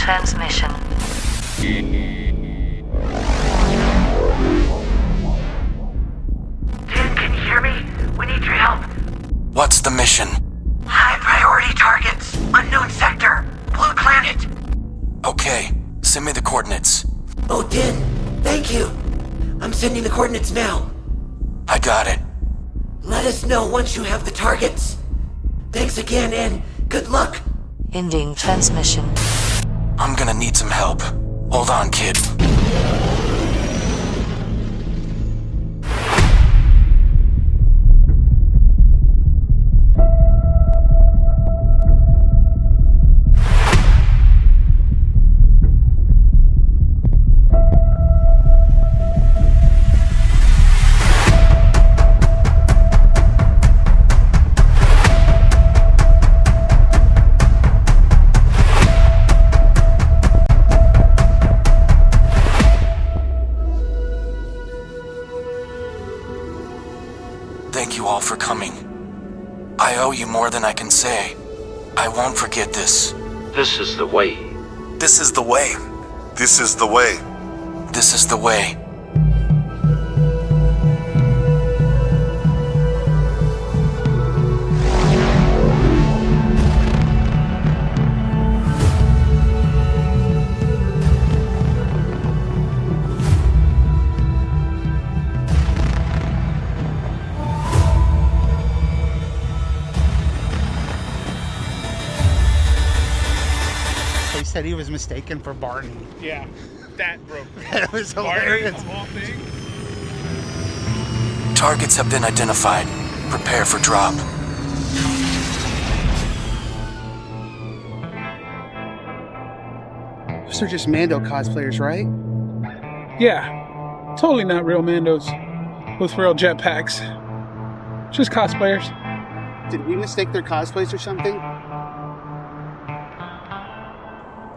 transmission. Din, can you hear me? We need your help. What's the mission? High priority targets. Unknown sector. Blue planet. Okay, send me the coordinates. Oh, Din, thank you. I'm sending the coordinates now. I got it. Let us know once you have the targets. Thanks again, and good luck. Ending transmission. I'm gonna need some help. Hold on, kid. Thank you all for coming. I owe you more than I can say. I won't forget this. This is the way. This is the way. This is the way. This is the way. They said he was mistaken for Barney. Yeah, that broke me. That was Barney, hilarious. the whole thing. Targets have been identified. Prepare for drop. Those are just Mando cosplayers, right? Yeah, totally not real Mandos with real jetpacks. Just cosplayers. Did we mistake their cosplays or something?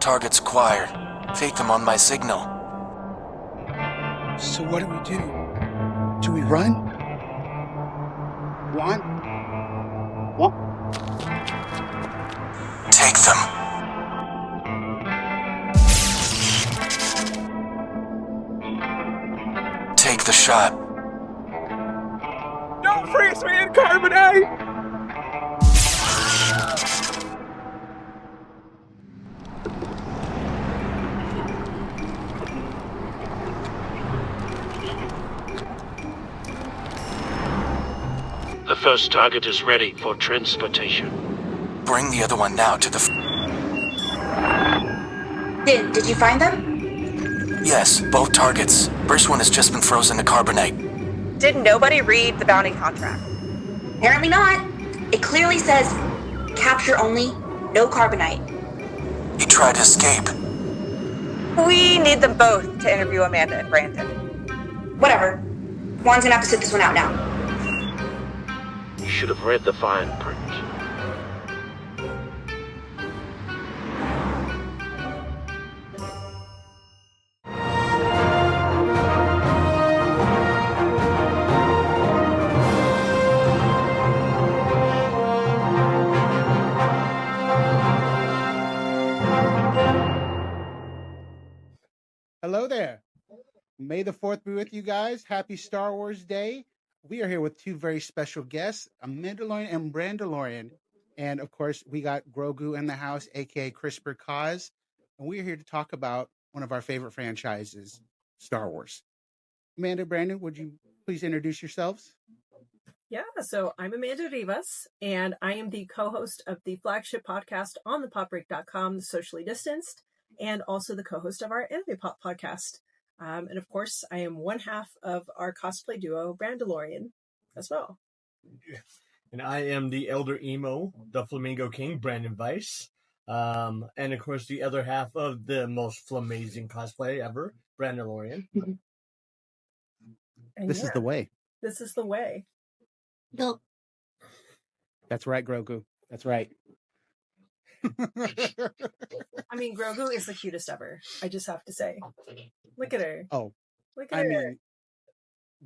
Targets acquired. Fake them on my signal. So what do we do? Do we run? One? Take them. Take the shot. Don't freeze me in carbonite! The first target is ready for transportation. Bring the other one now to the... Din, did you find them? Yes, both targets. First one has just been frozen to carbonite. Did nobody read the bounty contract? Apparently not. It clearly says capture only, no carbonite. He tried to escape. We need them both to interview Amanda and Brandon. Whatever. Juan's gonna have to sit this one out now. You should have read the fine print. Hello there. May the 4th be with you guys. Happy Star Wars Day. We are here with two very special guests, a Mandalorian and Brandalorian. And of course, we got Grogu in the house, aka CRISPR Cause. And we are here to talk about one of our favorite franchises, Star Wars. Amanda, Brandon, would you please introduce yourselves? Yeah, so I'm Amanda Rivas, and I am the co-host of the flagship podcast on thepopbreak.com, The Socially Distanced, and also the co-host of our Anime Pop podcast. And of course, I am one half of our cosplay duo, Brandalorian, as well. And I am the Elder Emo, the Flamingo King, Brandon Weiss. And of course, the other half of the most flamazing cosplay ever, Brandalorian. And This is the way. This is the way. No. That's right, Grogu. That's right. I mean, Grogu is the cutest ever. I just have to say. Look at her. Oh, Look at I her. mean,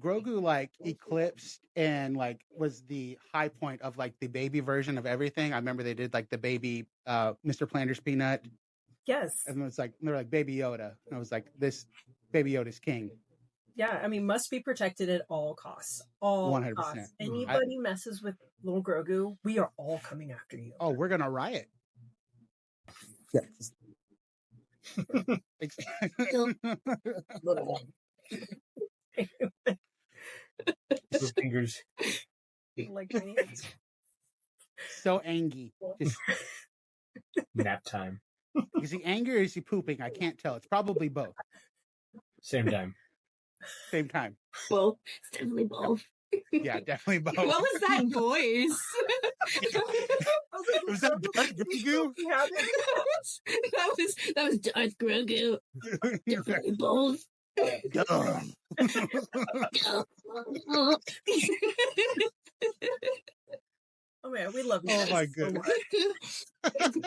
Grogu like eclipsed and like was the high point of like the baby version of everything. I remember they did like the baby Mr. Flanders Peanut. Yes. And they're like Baby Yoda. And I was like, this Baby Yoda's king. Yeah, I mean, must be protected at all costs. All 100%. costs. Anybody messes with little Grogu, we are all coming after you. Oh, we're gonna riot. Yes. Little fingers. Like my hands. So angry. Just Nap time. is he angry or is he pooping? I can't tell. It's probably both. Same time. Same time. Both. It's definitely both. Yeah, definitely both. What was that voice? Was that Darth Grogu? that was Darth Grogu. Definitely both. Oh man, we love you. Oh my goodness.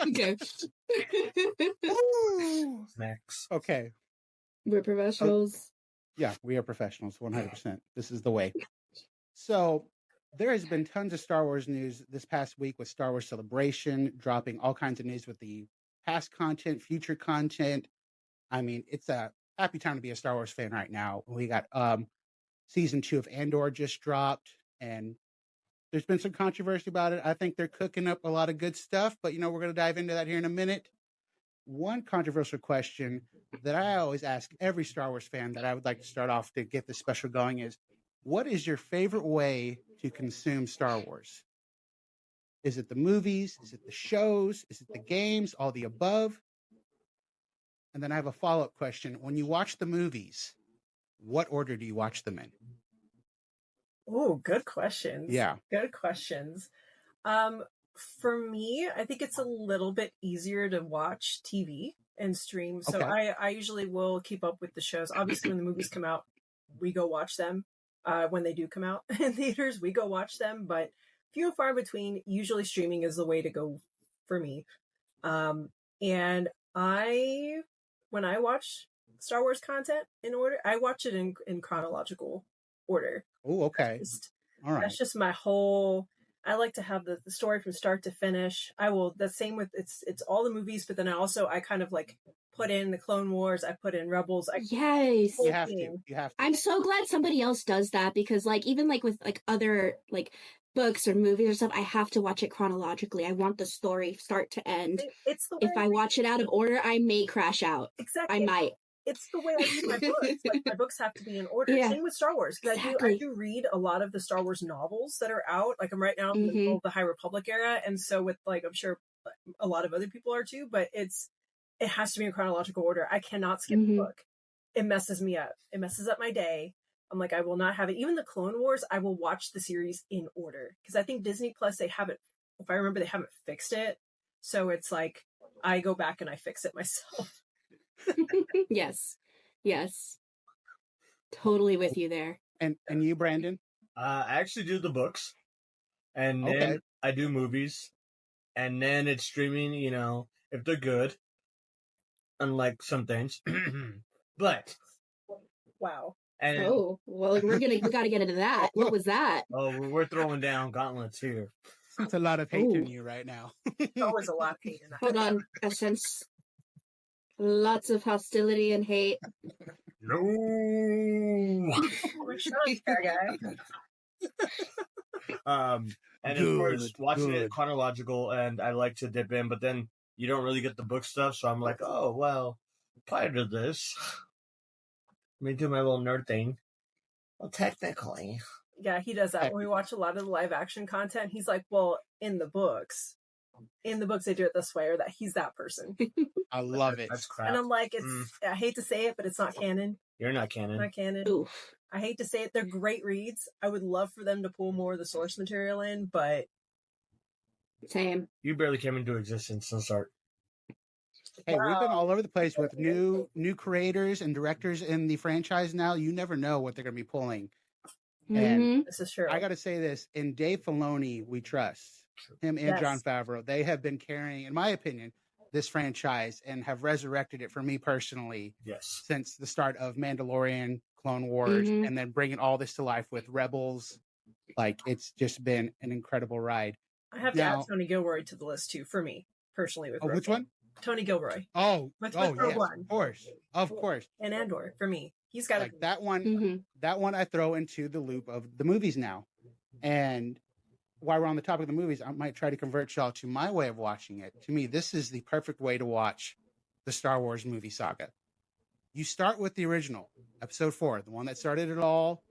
Okay. Snacks. Okay. We're professionals. Yeah, we are professionals, 100%. This is the way. So there has been tons of Star Wars news this past week with Star Wars Celebration, dropping all kinds of news with the past content, future content. I mean, it's a happy time to be a Star Wars fan right now. We got season 2 of Andor just dropped, and there's been some controversy about it. I think they're cooking up a lot of good stuff, but we're going to dive into that here in a minute. One controversial question that I always ask every Star Wars fan that I would like to start off to get this special going is, what is your favorite way to consume Star Wars? Is it the movies? Is it the shows? Is it the games? All the above? And then I have a follow-up question. When you watch the movies, what order do you watch them in? Oh, good questions. Yeah. Good questions. For me, I think it's a little bit easier to watch TV and stream. So Okay. I usually will keep up with the shows. Obviously, when the movies come out, we go watch them. When they do come out in theaters, we go watch them. But few and far between, usually streaming is the way to go for me. And when I watch Star Wars content in order, I watch it in chronological order. Oh, okay. All right. That's just my whole. I like to have the story from start to finish. I will. The same with it's all the movies, but then I kind of like put in the Clone Wars. I put in Rebels. Yes, you have to. You have to. I'm so glad somebody else does that, because like even like with like other like books or movies or stuff, I have to watch it chronologically. I want the story start to end. It's the way if I watch it out of order, I may crash out. Exactly. I might. It's the way I read my books. Like my books have to be in order. Yeah. Same with Star Wars, because Exactly. I do read a lot of the Star Wars novels that are out. Like I'm right now in the middle of the High Republic era, and so with like I'm sure a lot of other people are too. But it has to be in chronological order. I cannot skip the book. It messes me up. It messes up my day. I'm like, I will not have it. Even the Clone Wars, I will watch the series in order, because I think Disney Plus, they haven't. If I remember, they haven't fixed it. So it's like I go back and I fix it myself. Yes. Totally with you there. And you, Brandon? I actually do the books, and then I do movies, and then it's streaming, if they're good, unlike some things. But wow. And we gotta get into that. What was that? Oh, we're throwing down gauntlets here. It's a lot of hate in you right now. Always a lot of hate in that. Hold on, I sense lots of hostility and hate. No. And of course, watching it chronological, and I like to dip in, but then you don't really get the book stuff, so I'm like, oh well, prior to this, let me do my little nerd thing. Well, technically. Yeah, he does that. When we watch a lot of the live action content, he's like, well, in the books they do it this way, or that he's that person. I love it. That's crap. And I'm like, I hate to say it, but it's not canon. You're not canon. Not canon. Oof. I hate to say it. They're great reads. I would love for them to pull more of the source material in, but same. You barely came into existence since start. Hey, we've been all over the place with new creators and directors in the franchise now. You never know what they're going to be pulling. And this is true. I got to say this, in Dave Filoni, we trust him and Jon Favreau. They have been carrying, in my opinion, this franchise and have resurrected it for me personally. Yes. Since the start of Mandalorian, Clone Wars, and then bringing all this to life with Rebels. Like, it's just been an incredible ride. I have to add Tony Gilroy to the list too, for me personally. With which one? Tony Gilroy. Oh, With yes, Rogue One. of course. And Andor for me. He's got like that one. That one I throw into the loop of the movies now. And while we're on the topic of the movies, I might try to convert y'all to my way of watching it. To me, this is the perfect way to watch the Star Wars movie saga. You start with the original, Episode 4, the one that started it all,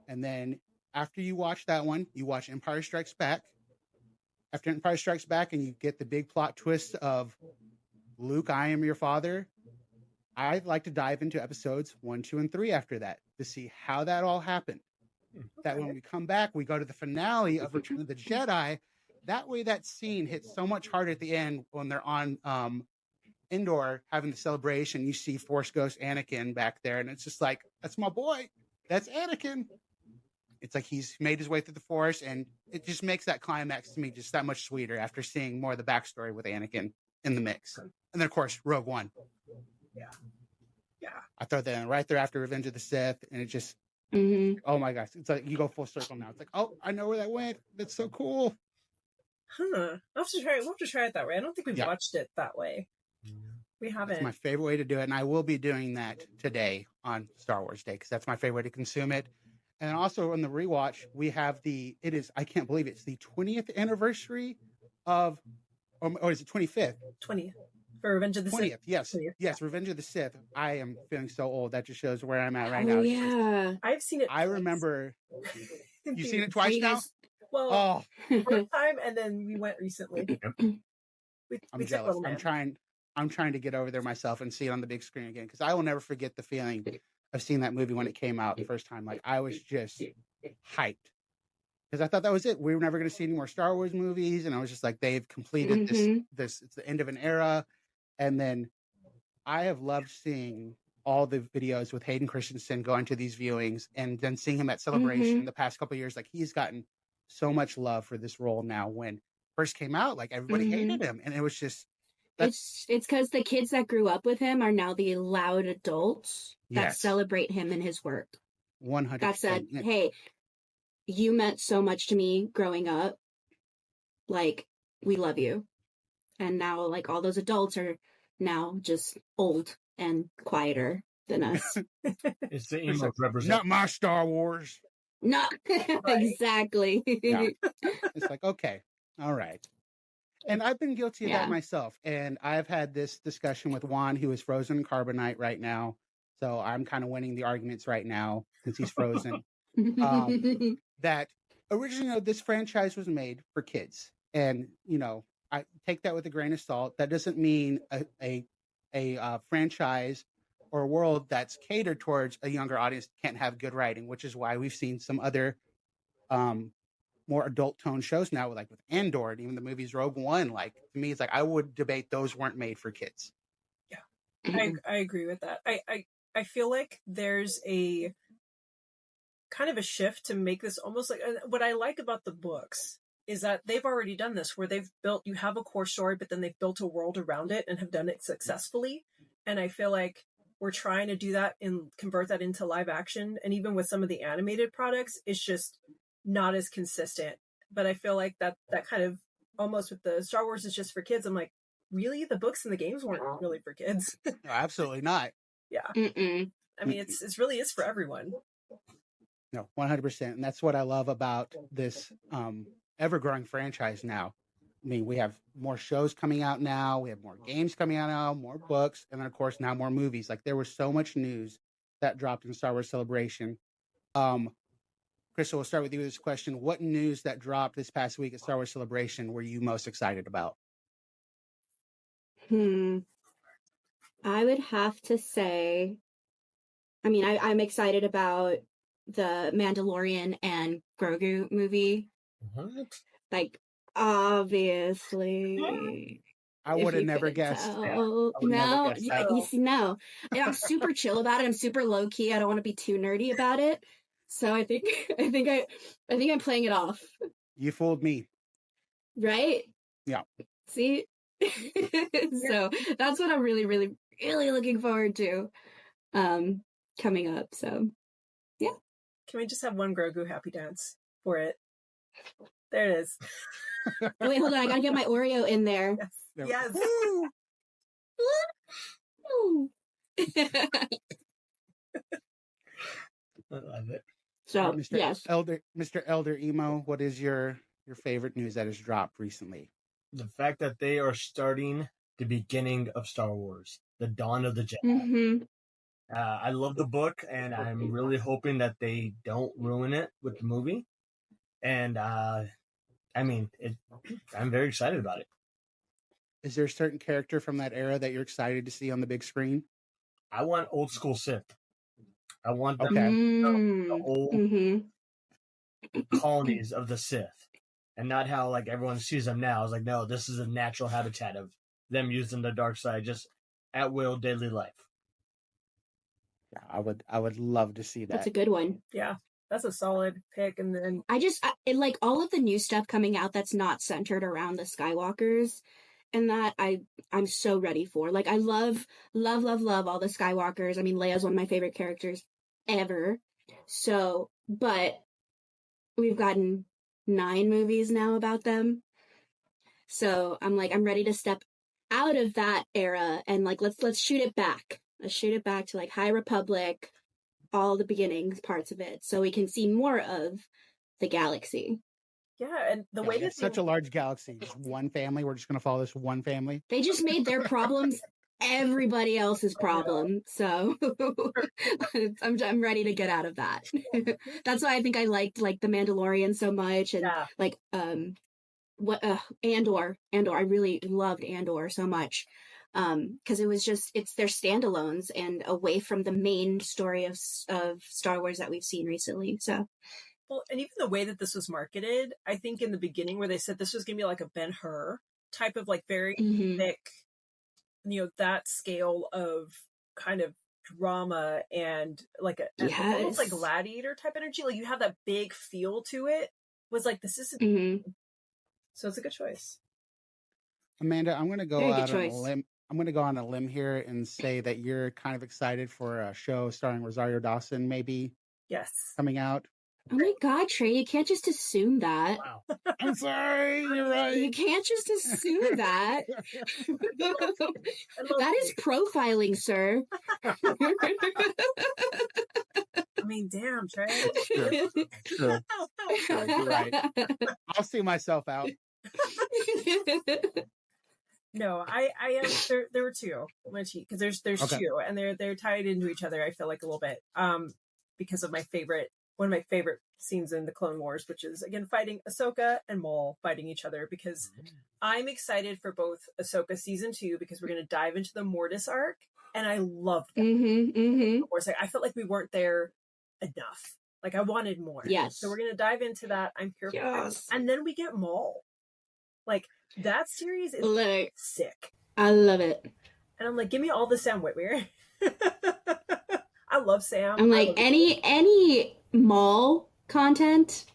and then after you watch that one, you watch Empire Strikes Back. After Empire Strikes Back, and you get the big plot twist of Luke, I am your father. I'd like to dive into episodes 1, 2, and 3 after that to see how that all happened. That when we come back, we go to the finale of Return of the Jedi. That way, that scene hits so much harder at the end when they're on Endor having the celebration. You see Force Ghost Anakin back there, and it's just like, that's my boy. That's Anakin. It's like he's made his way through the Force, and it just makes that climax to me just that much sweeter after seeing more of the backstory with Anakin in the mix. And then, of course, Rogue One. Yeah. I throw that in right there after Revenge of the Sith, and it just, oh my gosh, it's like you go full circle now. It's like, oh, I know where that went. That's so cool. We'll have to try it that way. I don't think we've watched it that way. We haven't. It's my favorite way to do it, and I will be doing that today on Star Wars Day because that's my favorite way to consume it. And also on the rewatch, we have I can't believe it's the 20th anniversary of, or is it 25th? 20th. For Revenge of the 20th, Sith. yes. 20th. Yes, Revenge of the Sith. I am feeling so old. That just shows where I'm at right now. Oh, yeah. I've seen it. I remember. You've seen it twice now? Well, first time, and then we went recently. I'm jealous. I'm trying to get over there myself and see it on the big screen again because I will never forget the feeling of seeing that movie when it came out the first time. Like, I was just hyped because I thought that was it. We were never going to see any more Star Wars movies, and I was just like, they've completed this. It's the end of an era. And then I have loved seeing all the videos with Hayden Christensen going to these viewings and then seeing him at Celebration the past couple of years. Like, he's gotten so much love for this role now. When first came out, like, everybody hated him, and it was just it's because the kids that grew up with him are now the loud adults that celebrate him and his work. 100%. That said, hey, you meant so much to me growing up. Like, we love you. And now, like, all those adults are now just old and quieter than us. It's the emo represent. Not my Star Wars. No, exactly. Yeah. It's like, okay, all right. And I've been guilty of that myself. And I've had this discussion with Juan, who is frozen in carbonite right now. So I'm kind of winning the arguments right now since he's frozen. That originally this franchise was made for kids. And, I take that with a grain of salt. That doesn't mean a franchise or a world that's catered towards a younger audience can't have good writing, which is why we've seen some other more adult tone shows now, with Andor and even the movies Rogue One. Like, to me, it's like I would debate those weren't made for kids. Yeah, I agree with that. I feel like there's a kind of a shift to make this almost like what I like about the books is that they've already done this where you have a core story, but then they've built a world around it and have done it successfully. And I feel like we're trying to do that and convert that into live action. And even with some of the animated products, it's just not as consistent. But I feel like that kind of almost with the Star Wars is just for kids. I'm like, really? The books and the games weren't really for kids. No, absolutely not. Yeah. I mean, it's really is for everyone. No, 100%. And that's what I love about this ever-growing franchise now. I mean, we have more shows coming out now. We have more games coming out now, more books, and then, of course, now more movies. Like, there was so much news that dropped in Star Wars Celebration. Crystal, we'll start with you with this question. What news that dropped this past week at Star Wars Celebration were you most excited about? I would have to say, I mean, I'm excited about the Mandalorian and Grogu movie. What? Like, obviously. I would have never guessed. No. You see, no. I'm super chill about it. I'm super low key. I don't want to be too nerdy about it. So I think I'm playing it off. You fooled me. Right? Yeah. See? So that's what I'm really, really, really looking forward to coming up. So yeah. Can we just have one Grogu happy dance for it? There it is. Wait, hold on. I gotta get my Oreo in there. Yes. I love it. So Mr. yes, Mr. Elder Emo, what is your favorite news that has dropped recently? The fact that they are starting the beginning of Star Wars, the dawn of the Jedi. mm-hmm. I love the book, and I'm really hoping that they don't ruin it with the movie. And I mean, I'm very excited about it. Is there a certain character from that era that you're excited to see on the big screen? I want old school Sith. I want Okay. the old Mm-hmm. colonies of the Sith, and not how like everyone sees them now. It's like, no, this is a natural habitat of them using the dark side just at will, daily life. Yeah, I would love to see that. That's a good one. Yeah, that's a solid pick. And then like all of the new stuff coming out that's not centered around the Skywalkers, and that I'm so ready for. Like I love all the Skywalkers. I mean, Leia's one of my favorite characters ever. So, but we've gotten 9 movies now about them. So I'm ready to step out of that era and like let's shoot it back. Let's shoot it back to like High Republic, all the beginnings parts of it, so we can see more of the galaxy. Yeah, and the way that such a large galaxy, just one family. We're just going to follow this one family. They just made their problems everybody else's problem. So I'm ready to get out of that. That's why I think I liked like the Mandalorian so much, and like Andor. I really loved Andor so much. Because it's their standalones and away from the main story of Star Wars that we've seen recently. So, well, and even the way that this was marketed, I think in the beginning where they said this was going to be like a Ben-Hur type of like very thick, that scale of kind of drama and like almost like Gladiator type energy. Like you have that big feel to it. Was like this isn't. So it's a good choice. Amanda, I'm going to go out on a limb. I'm going to go on a limb here and say that you're kind of excited for a show starring Rosario Dawson, maybe. Yes. Coming out. Oh my God, Trey, you can't just assume that. Wow. I'm sorry, you're right. You can't just assume that. That is profiling, sir. I mean, damn, Trey. True. You're right. I'll see myself out. No, I am. There were 2. I'm gonna cheat because there's 2, and they're tied into each other. I feel like a little bit, because of one of my favorite scenes in the Clone Wars, which is again fighting Ahsoka and Maul fighting each other. Because I'm excited for both Ahsoka season 2 because we're gonna dive into the Mortis arc, and I loved that. Of course, I felt like we weren't there enough. Like I wanted more. Yes. So we're gonna dive into that. I'm here for that. And then we get Maul. Like that series is sick. I love it. And I'm like, give me all the Sam Witwer. I love Sam. I'm like any Maul content,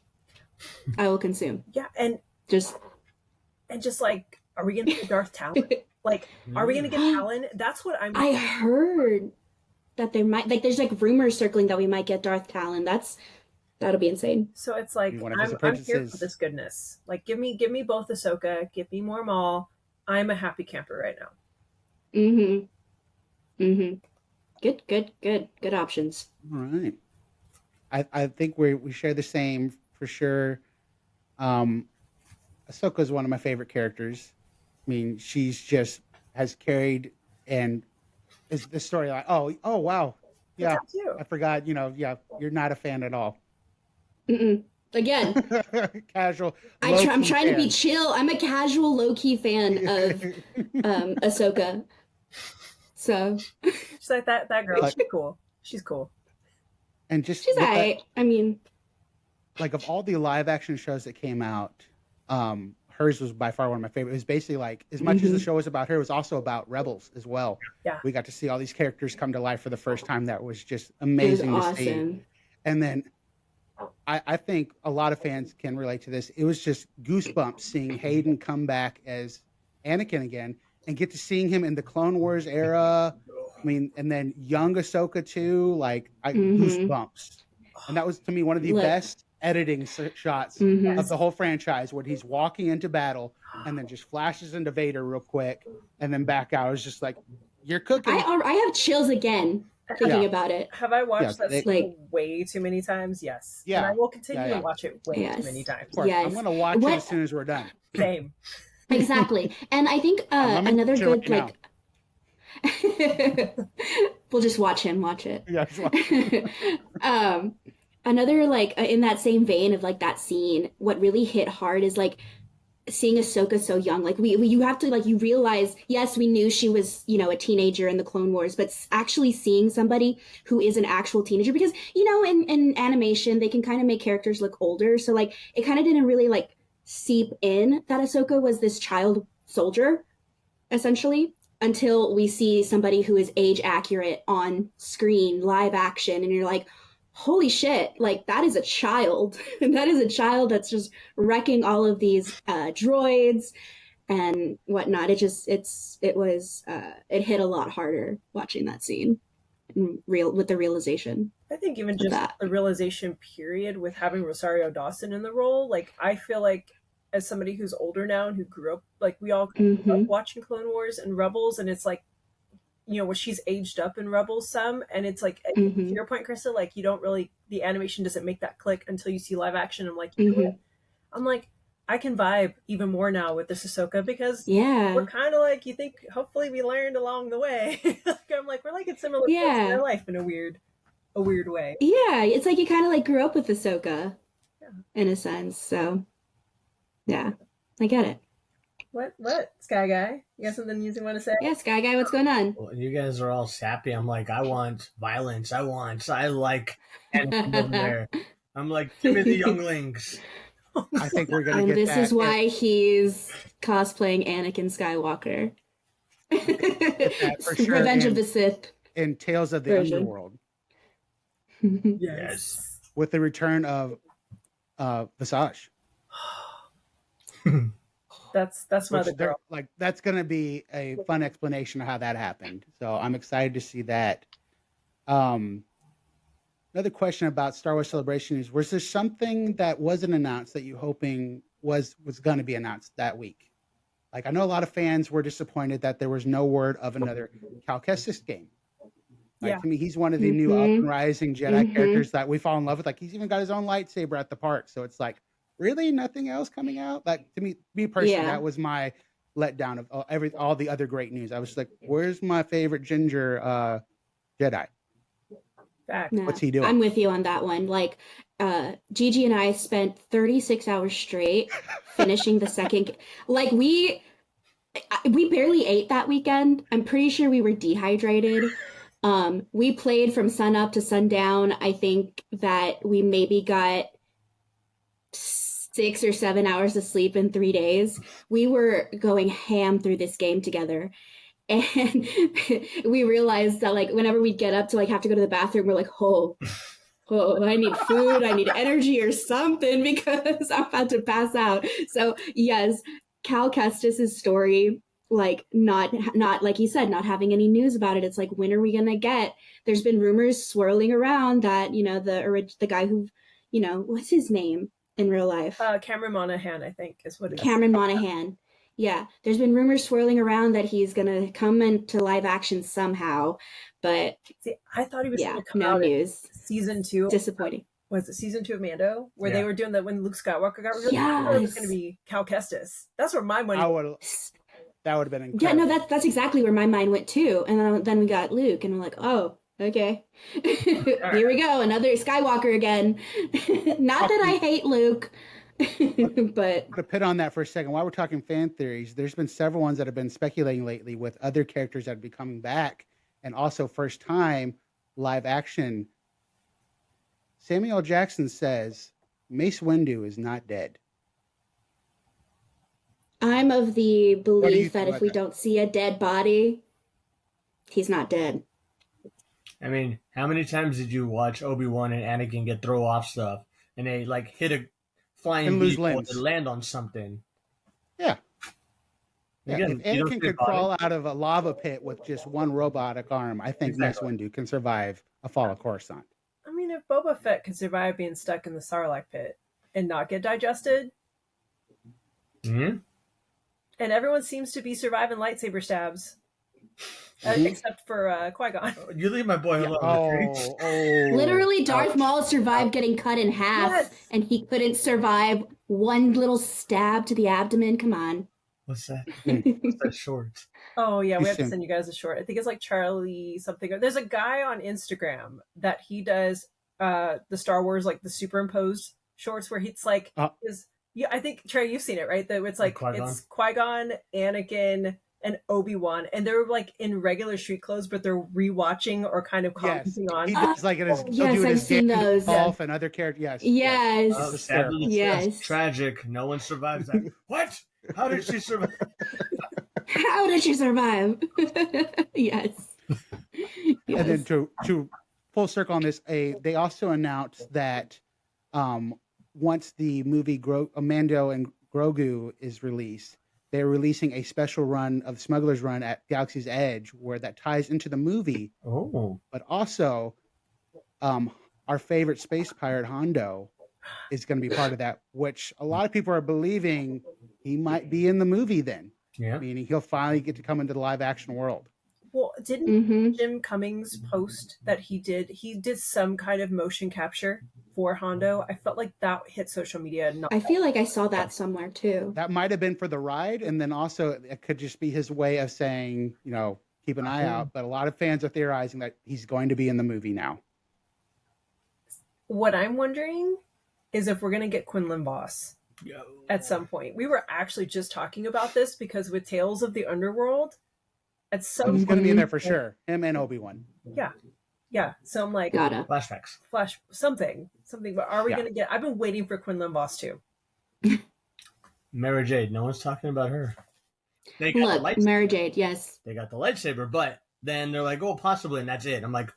I will consume. Yeah, and just like, are we gonna get Darth Talon? Like, are we gonna get Talon? That's what I'm. I heard that there might there's like rumors circling that we might get Darth Talon. That'll be insane. So it's like I'm here for this goodness. Like give me both Ahsoka, give me more Maul. I'm a happy camper right now. Good options. All right. I think we share the same for sure. Ahsoka is one of my favorite characters. I mean, she's just has carried and is the story like oh wow. Yeah. I forgot, you're not a fan at all. Again, casual. I'm trying to be chill. I'm a casual, low-key fan of Ahsoka. So she's like that girl. She's cool. She's cool. And just she's alright. I mean, like of all the live-action shows that came out, hers was by far one of my favorites. It was basically like as much as the show was about her, it was also about Rebels as well. Yeah, we got to see all these characters come to life for the first time. That was just amazing to see. And then I think a lot of fans can relate to this. It was just goosebumps seeing Hayden come back as Anakin again and get to seeing him in the Clone Wars era. I mean, and then young Ahsoka too, like goosebumps. And that was to me one of the best editing shots Mhm. of the whole franchise when he's walking into battle and then just flashes into Vader real quick and then back out. It's just like, you're cooking. I have chills again thinking Yeah. about it. Have I watched Yeah, that scene way too many times? Yes. Yeah. And I will continue Yeah. to watch it way too many times. Of course. Yes. I'm going to watch What- it as soon as we're done. Same. Exactly. And I think another good like we'll just watch it. Yeah, just watch Another like in that same vein of like that scene, what really hit hard is like seeing Ahsoka so young. Like you have to like, you realize, yes, we knew she was, you know, a teenager in the Clone Wars, but actually seeing somebody who is an actual teenager, because, you know, in animation, they can kind of make characters look older. So like, it kind of didn't really like seep in that Ahsoka was this child soldier, essentially, until we see somebody who is age accurate on screen, live action. And you're like, holy shit, like that is a child. That is a child that's just wrecking all of these droids and whatnot. It hit a lot harder watching that scene with the realization. I think even just the realization period with having Rosario Dawson in the role, like I feel like as somebody who's older now and who grew up, like we all grew up watching Clone Wars and Rebels, and it's like, you know, she's aged up in Rebels some, and it's like, to your point, Krista, like you don't really, the animation doesn't make that click until you see live action. I'm like, I'm like, I can vibe even more now with this Ahsoka because we're kind of like, you think hopefully we learned along the way. Like, I'm like, we're like in similar points in their life in a weird way. Yeah, it's like you kind of like grew up with Ahsoka in a sense. So yeah, I get it. What, Sky Guy? You got something you want to say? Yeah, Sky Guy, what's going on? Well, you guys are all sappy. I'm like, I want violence. I like anything over there. I'm like, give me the younglings. I think we're going to get this that. This is why he's cosplaying Anakin Skywalker. For sure Revenge of the Sith. In Tales of the Underworld. Yes. With the return of Visage. That's my other girl. Like that's going to be a fun explanation of how that happened. So I'm excited to see that. Another question about Star Wars Celebration is: was there something that wasn't announced that you hoping was going to be announced that week? Like I know a lot of fans were disappointed that there was no word of another Cal Kestis game. Like, to me, he's one of the new up and rising Jedi characters that we fall in love with. Like he's even got his own lightsaber at the park. So it's like, really, nothing else coming out? Like to me personally, that was my letdown of all the other great news. I was like, where's my favorite ginger Jedi? What's he doing? I'm with you on that one. Like Gigi and I spent 36 hours straight finishing the second. Like we barely ate that weekend. I'm pretty sure we were dehydrated. We played from sun up to sundown. I think that we maybe got 6 or 7 hours of sleep in 3 days. We were going ham through this game together. And we realized that like whenever we get up to like have to go to the bathroom, we're like, oh, I need food, I need energy or something because I'm about to pass out. So yes, Cal Kestis' story, like not like you said, not having any news about it. It's like, when are we gonna get? There's been rumors swirling around that, you know, the guy who, you know, what's his name in real life? Cameron Monaghan, I think is what it is. Cameron Monaghan. Yeah, there's been rumors swirling around that he's gonna come into live action somehow, but see, I thought he was gonna come no out news. Season 2. Disappointing. Was it season 2 of Mando where they were doing that when Luke Skywalker got revealed? It was gonna be Cal Kestis. That's where my money. That would have been incredible. Yeah, no, that's exactly where my mind went too. And then we got Luke, and we're like, oh, okay, here we go, another Skywalker again. Not that I hate Luke. But to pit on that for a second, while we're talking fan theories, there's been several ones that have been speculating lately with other characters that would be coming back, and also first time live action. Samuel L. Jackson says Mace Windu is not dead. I'm of the belief that if we don't see a dead body, he's not dead. I mean, how many times did you watch Obi-Wan and Anakin get throw off stuff and they like hit a flying vehicle and land on something? Yeah. Again, if Anakin could crawl out of a lava pit with just one robotic arm, I think Mace Windu can survive a fall of Coruscant. I mean, if Boba Fett could survive being stuck in the Sarlacc pit and not get digested. Hmm? And everyone seems to be surviving lightsaber stabs. Except for Qui-Gon. You leave my boy alone. Literally, Darth Maul survived getting cut in half, and he couldn't survive one little stab to the abdomen. Come on. What's that? What's that short? Oh, yeah, we have to send you guys a short. I think it's like Charlie something. There's a guy on Instagram that he does the Star Wars, like the superimposed shorts where he's like, yeah, I think, Trey, you've seen it, right? That it's like, Qui-Gon? it's Qui-Gon, Anakin, and Obi-Wan, and they're like in regular street clothes, but they're rewatching or kind of commenting on. He does like it as I've seen those. And other characters. Yes. Sadly, Yes. That's tragic. No one survives that. What? How did she survive? How did she survive? Yes. And then to full circle on this, they also announced that once the movie Mando and Grogu is released, they're releasing a special run of Smuggler's Run at Galaxy's Edge where that ties into the movie. Oh. But also, our favorite space pirate Hondo is going to be part of that, which a lot of people are believing he might be in the movie then. Yeah. Meaning he'll finally get to come into the live action world. Well, didn't Jim Cummings post that he did some kind of motion capture for Hondo? I felt like that hit social media. I feel like I saw that somewhere too. That might have been for the ride, and then also it could just be his way of saying, keep an eye out. But a lot of fans are theorizing that he's going to be in the movie now. What I'm wondering is if we're going to get Quinlan Voss at some point. We were actually just talking about this because with Tales of the Underworld, at some he's going to be in there for sure. Him and Obi-Wan. Yeah. So I'm like, flashbacks. Something. But are we going to get? I've been waiting for Quinlan Voss too. Mara Jade. No one's talking about her. They got the Mara Jade. Yes. They got the lightsaber, but then they're like, oh, possibly, and that's it. I'm like,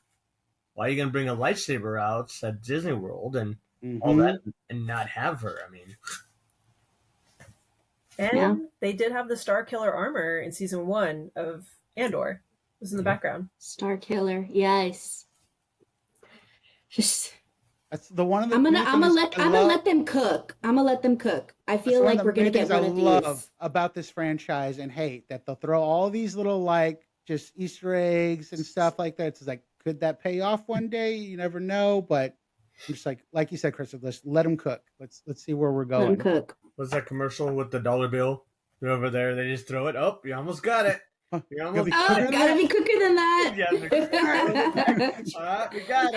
why are you going to bring a lightsaber out at Disney World and all that and not have her? I mean. And they did have the Star Killer armor in season 1 of Andor. It was in the background. Star Killer, yes. Just that's the one of the. I'm gonna let them cook. I feel like we're gonna get one of these. I love about this franchise and hate that they'll throw all these little just Easter eggs and stuff like that. It's like, could that pay off one day? You never know, but I'm just like you said, Christopher, let's let them cook. Let's see where we're going. Let them cook. What's that commercial with the dollar bill? They're over there. They just throw it. Oh, you almost got it. You almost gotta be quicker than that. All right, we got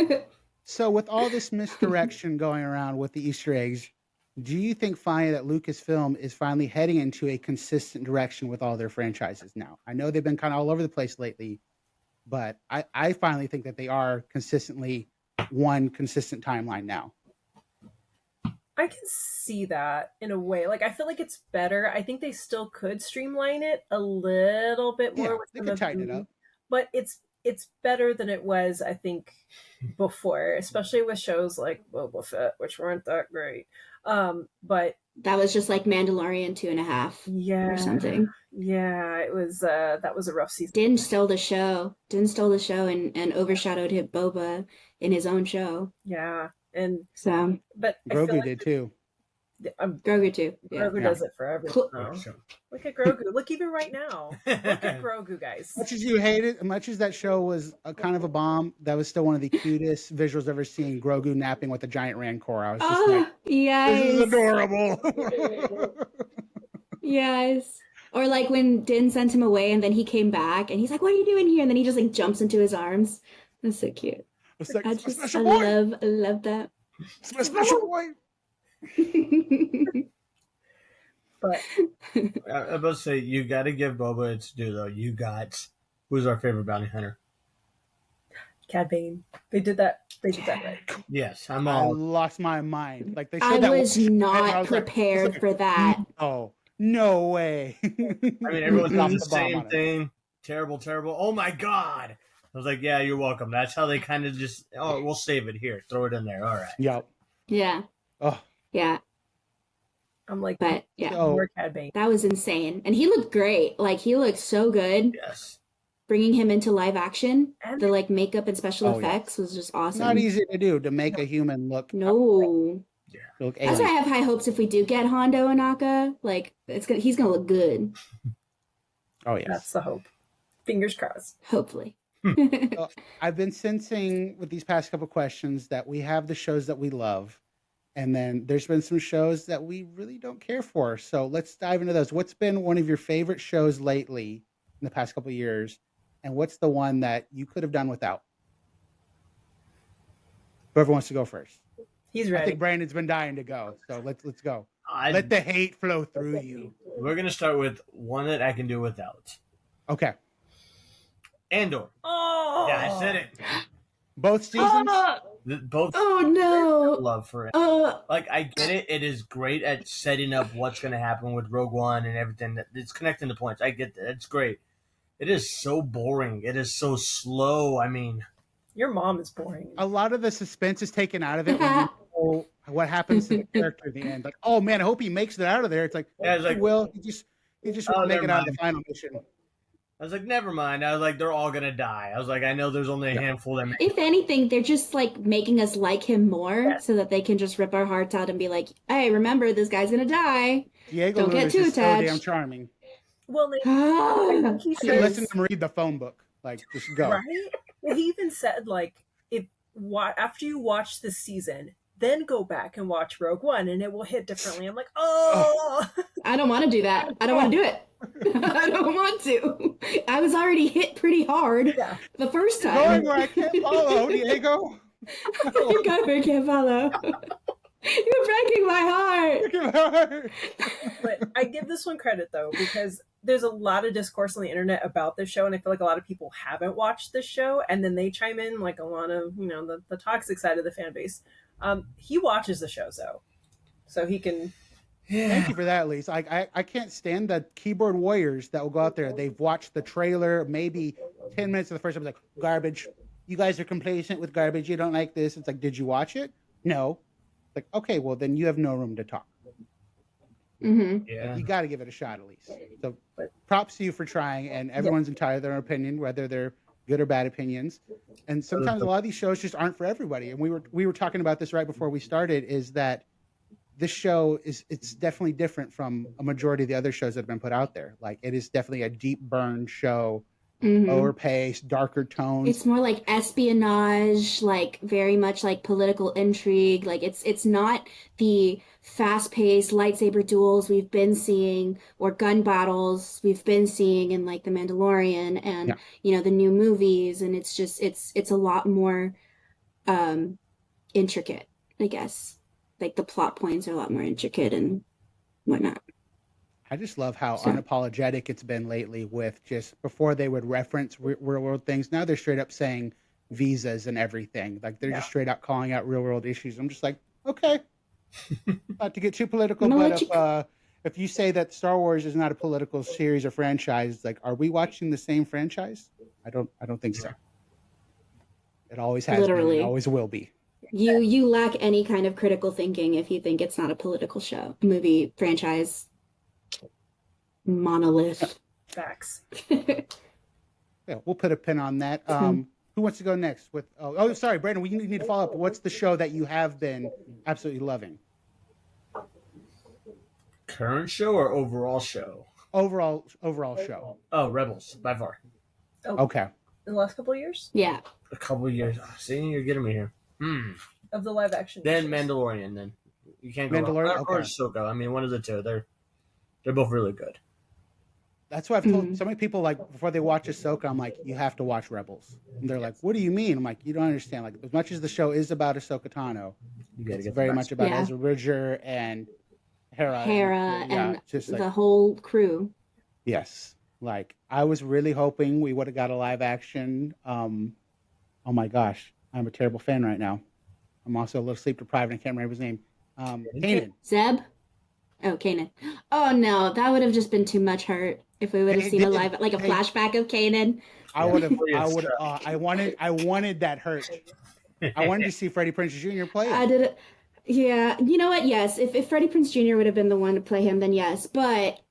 him. So with all this misdirection going around with the Easter eggs, do you think finally that Lucasfilm is finally heading into a consistent direction with all their franchises now? I know they've been kind of all over the place lately, but I finally think that they are consistently one consistent timeline now. I can see that in a way. Like, I feel like it's better. I think they still could streamline it a little bit more. They could tighten it up. But it's better than it was, I think, before, especially with shows like Boba Fett, which weren't that great. But that was just like Mandalorian 2.5 or something. Yeah, it was. That was a rough season. Din stole the show and overshadowed Boba in his own show. Yeah. And so, but Grogu did too. Grogu too. Yeah. Grogu does it for everyone. Look at Grogu. Look, even right now. Look at Grogu, guys. Much as you hate it, much as that show was a kind of a bomb, that was still one of the cutest visuals I've ever seen. Grogu napping with a giant rancor. I was just like, yes. This is adorable. Yes. Or like when Din sent him away and then he came back and he's like, "What are you doing here?" And then he just jumps into his arms. That's so cute. I love that. It's my special boy. But I was about to say, you got to give Boba its due, though. You got, who's our favorite bounty hunter? Cad Bane. They did that right. Yes, I lost my mind. Like they said I that was not prepared for that. Oh, no way. I mean, everyone's doing the same thing. Terrible. Oh my God. I was like, yeah, you're welcome. That's how they kind of just, we'll save it here. Throw it in there. All right. Yep. Yeah. Oh. Yeah. I'm like, but yeah, more Cad Bane. That was insane. And he looked great. Like, he looked so good. Yes. bringing him into live action, the like makeup and special Oh, effects was just awesome. Not easy to do to make a human look. No. Look That's why I have high hopes if we do get Hondo Anaka. Like he's gonna look good. Oh yes. That's the hope. Fingers crossed. Hopefully. Well, I've been sensing with these past couple questions that we have the shows that we love, and then there's been some shows that we really don't care for. So let's dive into those. What's been one of your favorite shows lately in the past couple of years, and what's the one that you could have done without? Whoever wants to go first. He's ready. I think Brandon's been dying to go, so let's go. Let the hate flow through you. We're gonna start with one that I can do without. Okay. Andor. Oh, yeah, I said it. Both seasons. Both. Oh no. Love for it. Like I get it. It is great at setting up what's gonna happen with Rogue One and everything. It's connecting the points. I get that. It's great. It is so boring. It is so slow. I mean, your mom is boring. A lot of the suspense is taken out of it when you know what happens to the character at the end. Like, oh man, I hope he makes it out of there. It's like, yeah, it's like, he just will make it out of the final mission. I was like, never mind. I was like, they're all gonna die. I was like, I know there's only a handful that. If anything, they're just like making us like him more, so that they can just rip our hearts out and be like, "Hey, remember this guy's gonna die. Diego Don't get too attached." So damn charming. Well, he listen to him read the phone book. Like, just go. Right? Well, he even said like, after you watch this season, then go back and watch Rogue One, and it will hit differently. I'm like, oh, I don't want to do that. I don't want to do it. I don't want to. I was already hit pretty hard the first time. Going where I can't follow, Diego. You're going where I can't follow. You're breaking my heart. But I give this one credit though, because there's a lot of discourse on the internet about this show, and I feel like a lot of people haven't watched this show, and then they chime in, like a lot of the toxic side of the fan base. He watches the show though, so he can. Yeah. Thank you for that, Lise. I can't stand the keyboard warriors that will go out there. They've watched the trailer, maybe 10 minutes of the first time. It's like, garbage. You guys are complacent with garbage. You don't like this. It's like, did you watch it? No. Like, okay, well, then you have no room to talk. Mm-hmm. Yeah. You got to give it a shot at least. So props to you for trying, and everyone's entitled to their opinion, whether they're good or bad opinions. And sometimes a lot of these shows just aren't for everybody. And we were talking about this right before we started, is that this show it's definitely different from a majority of the other shows that have been put out there. Like, it is definitely a deep burn show, lower pace, darker tones. It's more like espionage, like very much like political intrigue. Like it's not the fast-paced lightsaber duels we've been seeing, or gun battles we've been seeing in like The Mandalorian and the new movies. And it's just it's a lot more intricate, I guess. Like the plot points are a lot more intricate and whatnot. I just love how unapologetic it's been lately with just before they would reference real world things. Now they're straight up saying visas and everything. Like they're just straight out calling out real world issues. I'm just like, okay, not to get too political, but if you say that Star Wars is not a political series or franchise, like, are we watching the same franchise? I don't think so. It always has been, it always will be. You lack any kind of critical thinking if you think it's not a political show, movie, franchise, monolith. Facts. Yeah, we'll put a pin on that. Who wants to go next? With sorry, Brandon, we need to follow up. What's the show that you have been absolutely loving? Current show or overall show? Overall show. Oh, Rebels, by far. Oh, okay. In the last couple of years? Yeah. A couple of years. See, you're getting me here. Of the live action. Then Mandalorian. Then you can't go Mandalorian wrong. Or Ahsoka. I mean, one of the two. They're both really good. That's why I've told so many people, like, before they watch Ahsoka, I'm like, you have to watch Rebels. And they're like, what do you mean? I'm like, you don't understand. Like, as much as the show is about Ahsoka Tano, it's very much about Ezra Bridger and Hera and just like, the whole crew. Yes. Like, I was really hoping we would have got a live action. Oh my gosh, I'm a terrible fan right now. I'm also a little sleep deprived and I can't remember his name. Kanan. Zeb? Oh, Kanan. Oh no, that would have just been too much hurt if we would have seen a flashback of Kanan. I wanted that hurt. I wanted to see Freddie Prinze Jr. play it. I did it. Yeah, you know what? Yes, if Freddie Prinze Jr. would have been the one to play him, then yes. But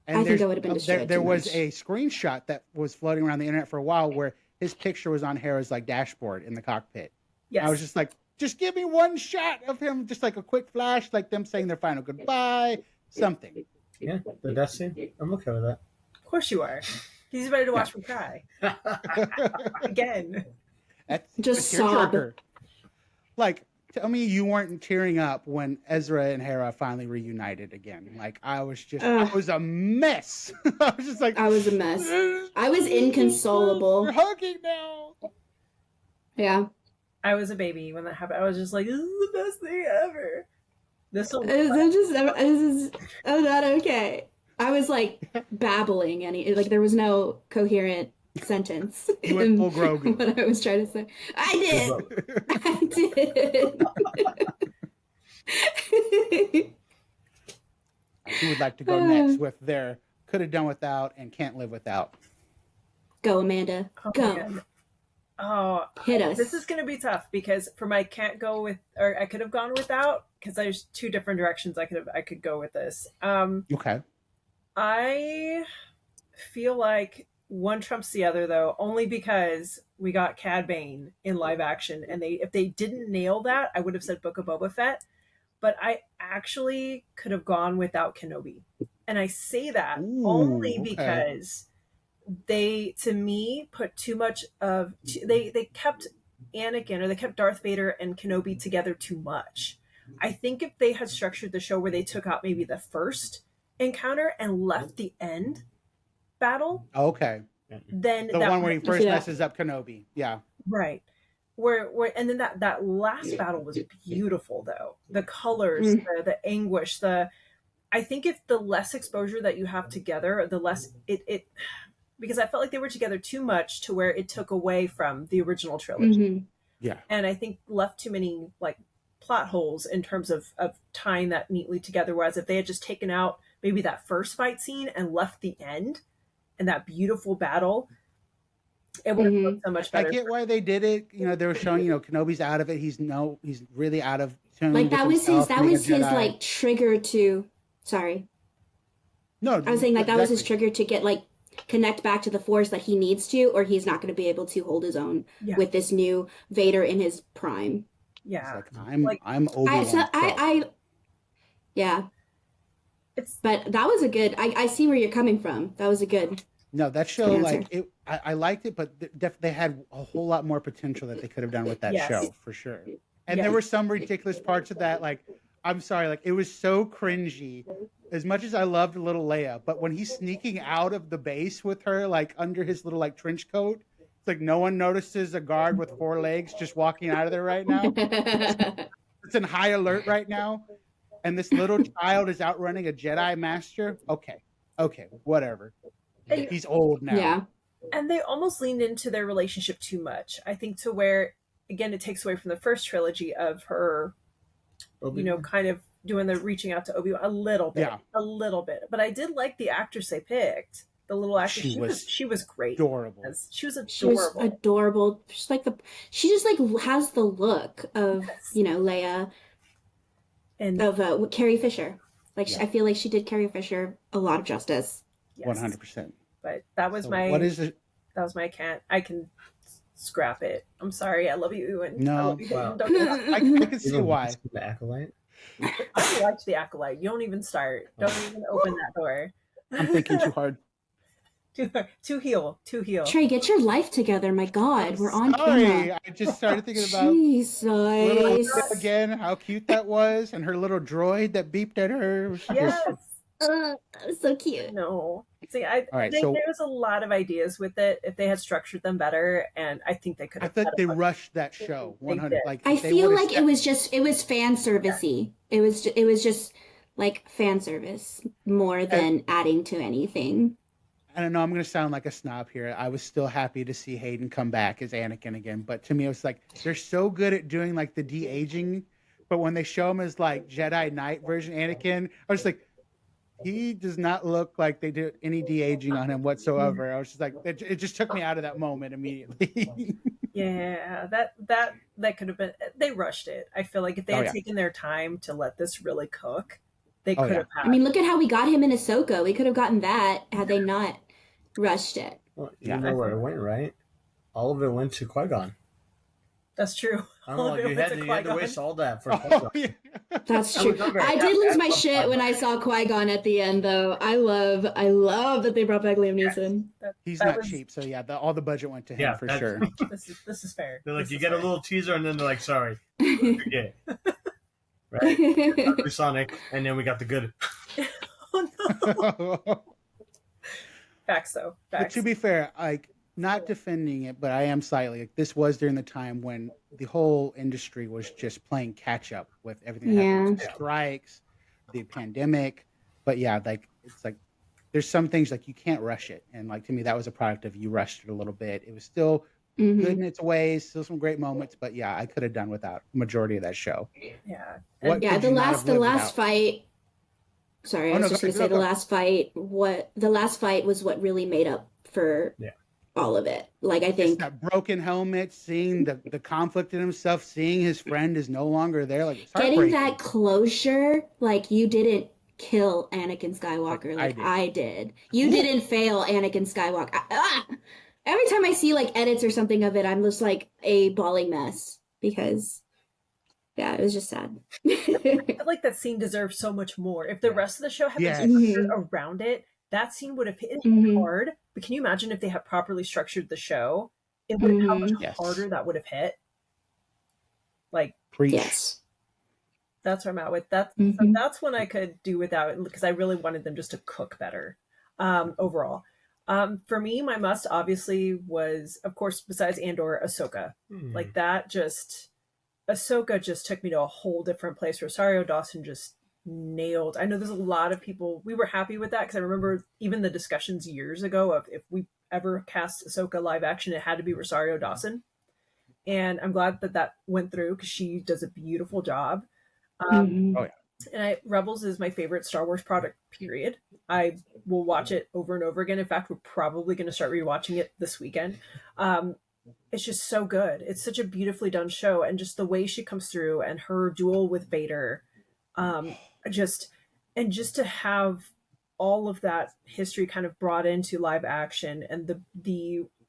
And I think I would have been destroyed. there too was much. a screenshot that was floating around the internet for a while where his picture was on Hera's like dashboard in the cockpit. Yes. I was just like, just give me one shot of him, just like a quick flash, like them saying their final goodbye, something. Yeah, the death scene. I'm okay with that. Of course you are. He's ready to watch me cry. Again. That's Just a tearjerker. sob. Like, tell me you weren't tearing up when Ezra and Hera finally reunited again. Like, I was a mess. I was just like, I was a mess. I was inconsolable. We're hugging now. Yeah. I was a baby when that happened. I was just like, this is the best thing ever. I'm not okay. I was like babbling, like there was no coherent sentence. You went full Grogu. What I was trying to say. I did. Who would like to go next with their could have done without and can't live without? Go, Amanda. Go. Man. Oh, hit us. This is going to be tough because for my can't go with, or I could have gone without, because there's two different directions I could go with this. Okay. I feel like one trumps the other though, only because we got Cad Bane in live action, and if they didn't nail that, I would have said Book of Boba Fett. But I actually could have gone without Kenobi, and I say that only because they, to me, put too much of they kept Anakin, or they kept Darth Vader and Kenobi together too much. I think if they had structured the show where they took out maybe the first encounter and left the end battle, then the one where he first messes up Kenobi, right, where and then that last battle was beautiful though, the colors, the anguish, I think if the less exposure that you have together, the less it because I felt like they were together too much to where it took away from the original trilogy. And I think left too many like plot holes in terms of tying that neatly together, whereas if they had just taken out maybe that first fight scene and left the end and that beautiful battle, it would have looked so much better. I get why they did it. They were showing, Kenobi's out of it. He's really out of tune. Like that was his like trigger to, sorry. No, I was saying like that was his trigger to get like connect back to the Force that he needs to, or he's not going to be able to hold his own with this new Vader in his prime. Yeah. I'm Obi-Wan. But that was a good, I see where you're coming from. That was a good. No, that show, I liked it, but they had a whole lot more potential that they could have done with that show, for sure. And there were some ridiculous parts of that, like, I'm sorry, like, it was so cringy. As much as I loved little Leia, but when he's sneaking out of the base with her, like, under his little, like, trench coat, it's like no one notices a guard with 4 legs just walking out of there right now. It's in high alert right now. And this little child is outrunning a Jedi Master. Okay, whatever. He's old now. Yeah. And they almost leaned into their relationship too much. I think to where, again, it takes away from the first trilogy of her, kind of doing the reaching out to Obi-Wan a little bit. But I did like the actress they picked. The little actress, she was great. Adorable. She was adorable. She was adorable. She just has the look of Leia and of Carrie Fisher. I feel like she did Carrie Fisher a lot of justice. 100%. But that was what is it? That was my I can scrap it. I'm sorry. I love you. And no, I love you. Wow. I can see why. The Acolyte. I liked the Acolyte. You don't even start. Don't even open that door. I'm thinking too hard. Too heel. Trey, get your life together. My God, we're on camera. I just started thinking about little Leia again, how cute that was, and her little droid that beeped at her. Yes. So cute. No. See, I think there was a lot of ideas with it if they had structured them better, and I think they could have. I thought they rushed that show 100. I feel like it was fan servicey. It was just like fan service more than adding to anything. I don't know. I'm going to sound like a snob here. I was still happy to see Hayden come back as Anakin again, but to me, it was like they're so good at doing like the de-aging, but when they show him as like Jedi Knight version Anakin, I was like, he does not look like they did any de-aging on him whatsoever. I was just like, it just took me out of that moment immediately. Yeah, that could have been. They rushed it. I feel like if they had taken their time to let this really cook, they could have I had. mean, look at how we got him in Ahsoka. We could have gotten that had they not rushed it. Well, you know where it went, right? All of it went to Qui-Gon. That's true. I don't know, you had to waste all that for Qui-Gon. That's true. I did lose my shit when I saw Qui-Gon at the end, though. I love that they brought back Liam Neeson. He's not cheap, so yeah, all the budget went to him for sure. This is fair. They're like, you get a little teaser, and then they're like, sorry, forget. Right? Sonic, and then we got the good. Oh no. Facts, though. Facts. But to be fair, like, not defending it, but I am slightly. Like, this was during the time when the whole industry was just playing catch up with everything that happened. The strikes, the pandemic. But yeah, like, it's like there's some things like you can't rush it. And like, to me, that was a product of you rushed it a little bit. It was still good in its ways, still some great moments. But yeah, I could have done without the majority of that show. Yeah. The last fight. Sorry, I was just going to say the last fight was what really made up for all of it. Like, I think that broken helmet, seeing the conflict in himself, seeing his friend is no longer there, like, it's getting that closure. Like, you didn't kill Anakin Skywalker, like I did. You didn't fail Anakin Skywalker. Every time I see like edits or something of it, I'm just like a bawling mess because it was just sad. I feel like that scene deserves so much more. If the rest of the show had been structured around it, that scene would have hit hard. But can you imagine if they had properly structured the show? It would have how much harder that would have hit. Like, yes, that's where I'm at with that. So that's when I could do without it because I really wanted them just to cook better overall. For me, my must obviously was, of course, besides Andor, Ahsoka. Like that Ahsoka just took me to a whole different place. Rosario Dawson just nailed. I know there's a lot of people, we were happy with that because I remember even the discussions years ago of if we ever cast Ahsoka live action, it had to be Rosario Dawson. And I'm glad that went through because she does a beautiful job. And Rebels is my favorite Star Wars product, period. I will watch it over and over again. In fact, we're probably going to start rewatching it this weekend. It's just so good. It's such a beautifully done show. And just the way she comes through and her duel with Vader, just to have all of that history kind of brought into live action and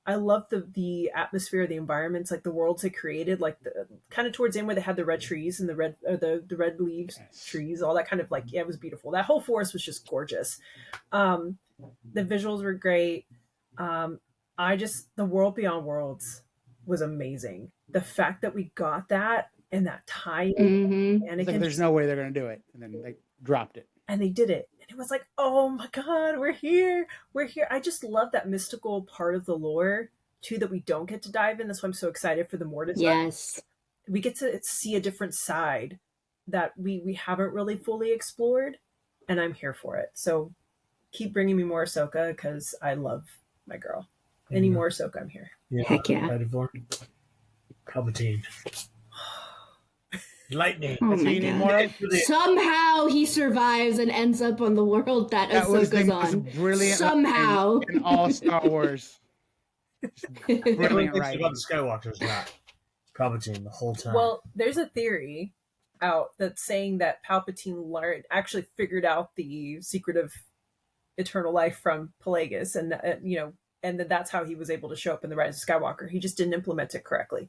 I love the atmosphere, the environments, like the worlds they created, like the kind of towards the end where they had the red trees and the red leaves, trees, all that kind of like, it was beautiful. That whole forest was just gorgeous. The visuals were great. The world beyond worlds was amazing. The fact that we got that and that tie in, and like, there's no way they're going to do it. And then they dropped it. And they did it. And it was like, oh my God, we're here. We're here. I just love that mystical part of the lore too, that we don't get to dive in. That's why I'm so excited for the more to dive. Yes. We get to see a different side that we haven't really fully explored. And I'm here for it. So keep bringing me more Ahsoka because I love my girl. Any more Ahsoka, I'm here. Heck yeah. Palpatine. Lightning. Oh my God. Somehow he survives and ends up on the world that Ahsoka's on. Brilliant. Somehow. In all Star Wars. Brilliant right. About the Skywalker's not Palpatine the whole time. Well, there's a theory out that's saying that Palpatine actually figured out the secret of eternal life from Pelagus, and and that's how he was able to show up in The Rise of Skywalker. He just didn't implement it correctly.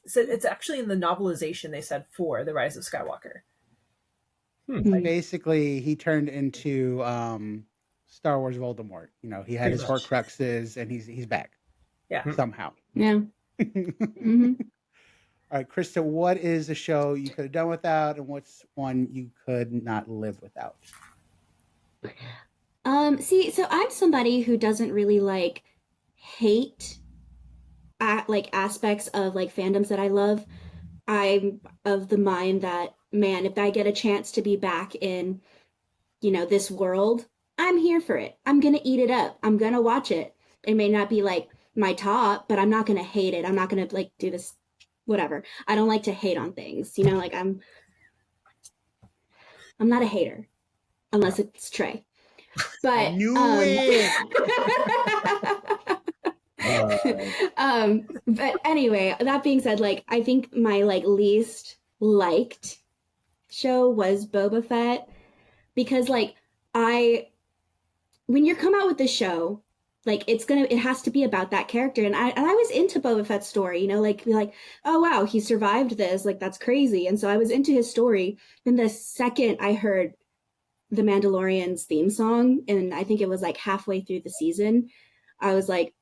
So it's actually in the novelization they said for The Rise of Skywalker. Basically, he turned into Star Wars Voldemort. He had his Horcruxes, and he's back. Yeah. Somehow. Yeah. All right, Krista, what is a show you could have done without, and what's one you could not live without? So I'm somebody who doesn't really hate aspects of fandoms that I love. I'm of the mind that, man, if I get a chance to be back in, this world, I'm here for it. I'm going to eat it up. I'm going to watch it. It may not be my top, but I'm not going to hate it. I'm not going to do this, whatever. I don't like to hate on things, I'm not a hater unless it's Trey. But but anyway, that being said, I think my least liked show was Boba Fett. because like when you come out with the show, like it has to be about that character. And I was into Boba Fett's story, you know, like be like, oh wow, he survived this, like that's crazy. And so I was into his story. And the second I heard the Mandalorian's theme song, and I think it was like halfway through the season, I was like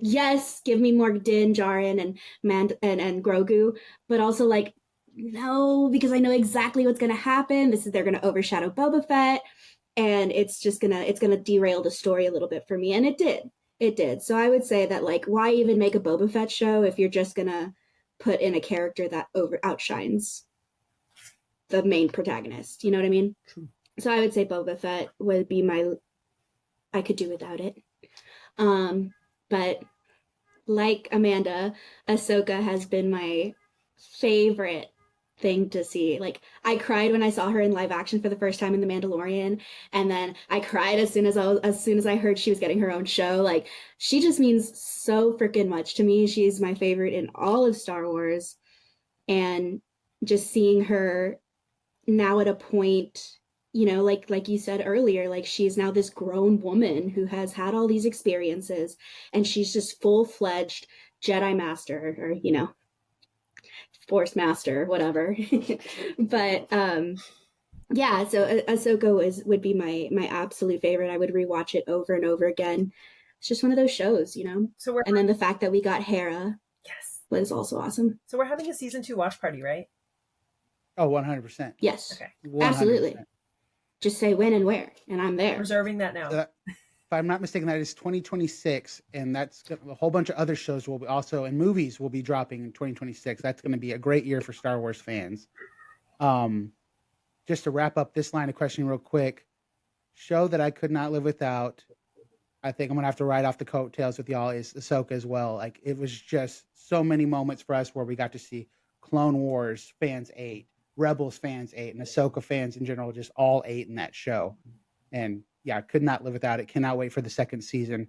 yes, give me more Din Djarin and Grogu, but also like no, because I know exactly what's gonna happen. They're gonna overshadow Boba Fett, and it's gonna derail the story a little bit for me, and it did. So I would say that like, why even make a Boba Fett show if you're just gonna put in a character that outshines the main protagonist? You know what I mean? True. So I would say Boba Fett would be I could do without it. But like Amanda, Ahsoka has been my favorite thing to see. Like I cried when I saw her in live action for the first time in The Mandalorian, and then I cried as soon as I heard she was getting her own show. Like she just means so freaking much to me. She's my favorite in all of Star Wars, and just seeing her now at a point, you know, like you said earlier, like she's now this grown woman who has had all these experiences, and she's just full-fledged Jedi master, or you know, Force master, whatever. But yeah, so Ahsoka would be my absolute favorite. I would rewatch it over and over again. It's just one of those shows, you know. And then the fact that we got Hera, yes, was also awesome. So we're having a season 2 watch party, right? Oh, 100%. Yes. Okay. 100%. Absolutely. Just say when and where, and I'm there. Reserving that now. If I'm not mistaken, that is 2026, and that's a whole bunch of other shows will be also, and movies will be dropping in 2026. That's going to be a great year for Star Wars fans. Just to wrap up this line of questioning real quick, show that I could not live without, I think I'm going to have to ride off the coattails with y'all, is Ahsoka as well. Like, it was just so many moments for us where we got to see Clone Wars fans ate, Rebels fans ate, and Ahsoka fans in general just all ate in that show. And yeah, I could not live without it. Cannot wait for the second season.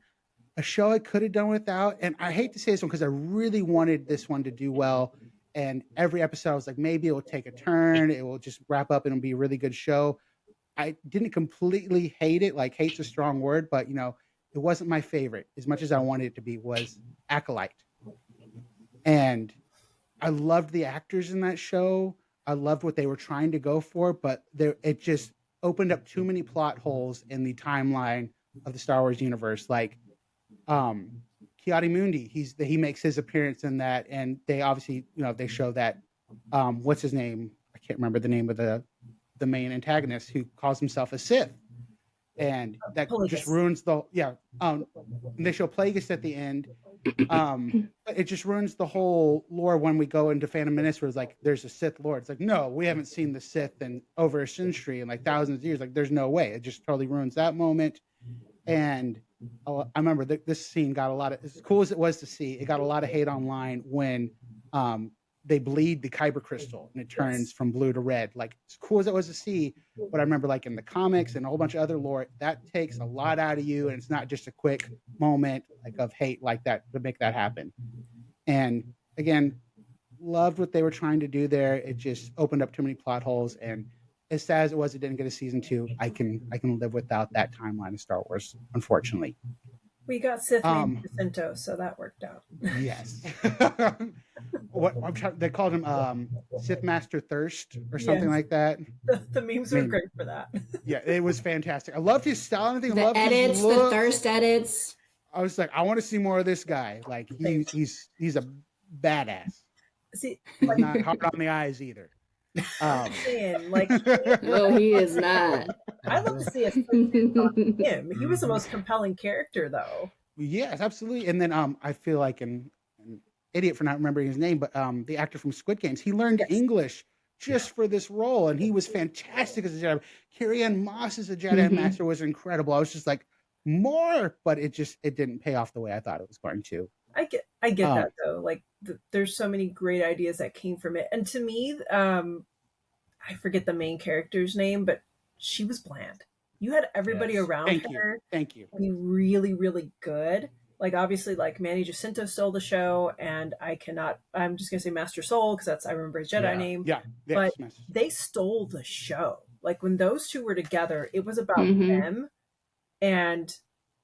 A show I could have done without, and I hate to say this one because I really wanted this one to do well. And every episode I was like, maybe it will take a turn. It will just wrap up and it'll be a really good show. I didn't completely hate it. Like, hate's a strong word, but you know, it wasn't my favorite as much as I wanted it to be. Was Acolyte. And I loved the actors in that show. I loved what they were trying to go for, but it just opened up too many plot holes in the timeline of the Star Wars universe. Like, Ki-Adi-Mundi, he makes his appearance in that, and they obviously, you know, they show that, what's his name? I can't remember the name of the main antagonist, who calls himself a Sith. And that just ruins the, and they show Plagueis at the end. But it just ruins the whole lore when we go into Phantom Menace, where it's like, there's a Sith Lord. It's like, no, we haven't seen the Sith in over a century, and like thousands of years. Like, there's no way. It just totally ruins that moment. And I remember this scene got a lot of, as cool as it was to see, it got a lot of hate online when they bleed the kyber crystal and it turns from blue to red. Like, as cool as it was to see, but I remember like in the comics and a whole bunch of other lore, that takes a lot out of you, and it's not just a quick moment like of hate like that to make that happen. And again, loved what they were trying to do there. It just opened up too many plot holes, and as sad as it was, it didn't get a season 2. I can live without that timeline of Star Wars, unfortunately. We got Sith named Jacinto, so that worked out. Yes. They called him Sith Master Thirst or something like that. The memes were great for that. Yeah, it was fantastic. I loved his style and everything. The edits, the thirst edits. I was like, I want to see more of this guy. Like, he's a badass. See, he's not hard on the eyes either. Saying, like, no, he is not. I love to see him. He was the most compelling character, though. Yes, absolutely. And then I feel like an idiot for not remembering his name, but the actor from Squid Games, he learned English just for this role, and he was fantastic as a Jedi. Carrie-Anne Moss as a Jedi Master was incredible. I was just like, more, but it didn't pay off the way I thought it was going to. I get that though. Like, there's so many great ideas that came from it, and to me, I forget the main character's name, but she was bland. You had everybody around her. Thank you. Be really, really good. Like, obviously, like, Manny Jacinto stole the show, and I'm just gonna say Master Soul because I remember his Jedi name. Yeah. But they stole the show. Like when those two were together, it was about Mhm. them, and